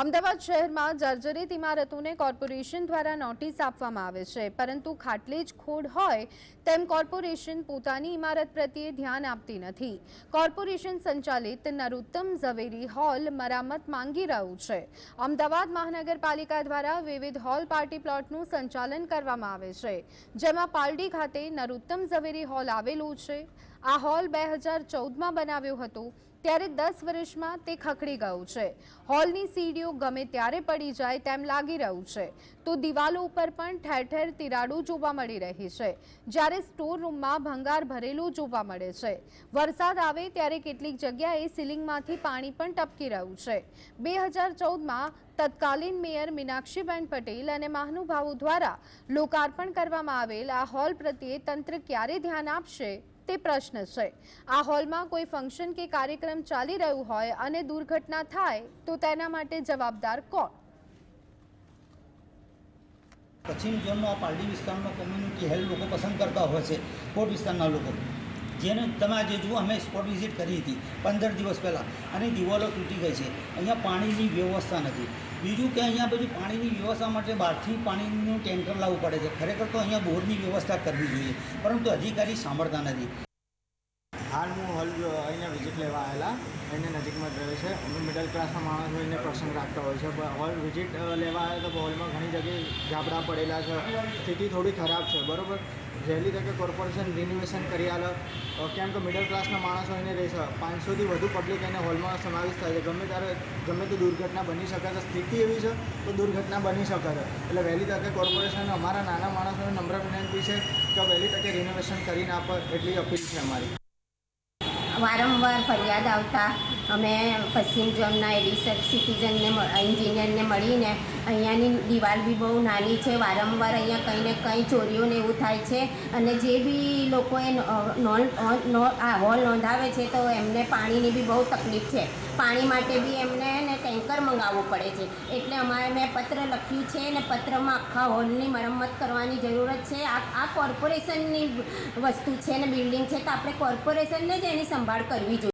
અમદાવાદ શહેરમાં જર્જરિત ઇમારતોને કોર્પોરેશન દ્વારા નોટિસ આપવામાં આવે છે, પરંતુ ખાટલે જ ખોડ હોય તેમ કોર્પોરેશન પોતાની ઇમારત પ્રત્યે ધ્યાન આપતી નથી. કોર્પોરેશન સંચાલિત નરોત્તમ ઝવેરી હોલ મરામત માંગી રહ્યું છે. અમદાવાદ મહાનગરપાલિકા દ્વારા વિવિધ હોલ પાર્ટી પ્લોટનું સંચાલન કરવામાં આવે છે, જેમાં પાલડી ખાતે નરોત્તમ ઝવેરી હોલ આવેલું છે. આ હોલ 2014માં બનાવ્યો હતો, ત્યારે 10 વર્ષમાં તે ખખડી ગયું છે. હોલની સીડીઓ ગમે ત્યારે પડી જાય તેમ લાગી રહ્યું છે, તો દિવાલો ઉપર પણ ઠેર ઠેર તિરાડો જોવા મળી રહી છે, જ્યારે સ્ટોર રૂમમાં ભંગાર ભરેલું જોવા મળે છે. વરસાદ આવે ત્યારે કેટલીક જગ્યાએ સીલિંગમાંથી પાણી પણ ટપકી રહ્યું છે. 2014માં તત્કાલીન મેયર મીનાક્ષીબેન પટેલ અને મહાનુભાવો દ્વારા લોકાર્પણ કરવામાં આવેલ આ હોલ પ્રત્યે તંત્ર ક્યારે ધ્યાન આપશે તે પ્રશ્ન છે. આ હોલમાં કોઈ ફંક્શન કે કાર્યક્રમ ચાલી રહ્યું હોય અને દુર્ઘટના થાય તો તેના માટે જવાબદાર કોણ? પશ્ચિમ ઝોનનો આ પાલડી વિસ્તારનો કોમ્યુનિટી હેલ્થ લોકો પસંદ કરતા હોય છે. કોટ વિસ્તારના લોકો જેને તમે આજે જુઓ, અમે સ્પોટ વિઝિટ કરી હતી 15 દિવસ પહેલાં, અને દિવાલો તૂટી ગઈ છે. અહીંયા પાણીની વ્યવસ્થા નથી. બીજું કે અહીંયા બધું પાણીની વ્યવસ્થા માટે બહારથી પાણીનું ટેન્કર લાવવું પડે છે. ખરેખર તો અહીંયા બોરની વ્યવસ્થા કરવી જોઈએ, પરંતુ અધિકારી સાંભળતા નથી. હાલ હું હોલ અહીંયા વિઝિટ લેવા આવેલા, એને નજીકમાં જ રહે છે. અમે મિડલ ક્લાસના માણસો એને પ્રસંગ રાખતા હોય છે. હોલ વિઝિટ લેવા આવ્યા તો હોલમાં ઘણી જગ્યાએ ઝાબડા પડેલા છે, સ્થિતિ થોડી ખરાબ છે. બરાબર, વહેલી તકે કોર્પોરેશન રિનોવેશન કરી આલે, કેમ કે મિડલ ક્લાસના માણસો એને રહે છે. 500થી વધુ પબ્લિક એને હોલમાં સમાવેશ થાય છે. ગમે ત્યારે ગમે તે દુર્ઘટના બની શકે છે. સ્થિતિ એવી છે તો દુર્ઘટના બની શકે છે. એટલે વહેલી તકે કોર્પોરેશન અમારા નાના માણસોને નમ્ર વિનંતી છે કે વહેલી તકે રિનોવેશન કરીને આપે, એટલી અપીલ છે અમારી. વારંવાર ફરિયાદ આવતા અમે પશ્ચિમ ઝોનના એડિશનલ સિટીઝનને એન્જિનિયરને મળીને અહીંયાની દિવાલ બી બહુ નાની છે. વારંવાર અહીંયા કંઈ ને કંઈ ચોરીઓને એવું થાય છે, અને જે બી લોકોએ આ હોલ નોંધાવે છે તો એમને પાણીની બી બહુ તકલીફ છે. પાણી માટે બી એમને ટેન્કર મંગાવવું પડે છે. એટલે અમારે મેં પત્ર લખ્યું છે, અને પત્રમાં આખા હોલની મરમ્મત કરવાની જરૂરત છે. આ કોર્પોરેશનની વસ્તુ છે ને બિલ્ડિંગ છે, તો આપણે કોર્પોરેશનને જ એની સંભાળ કરવી જોઈએ.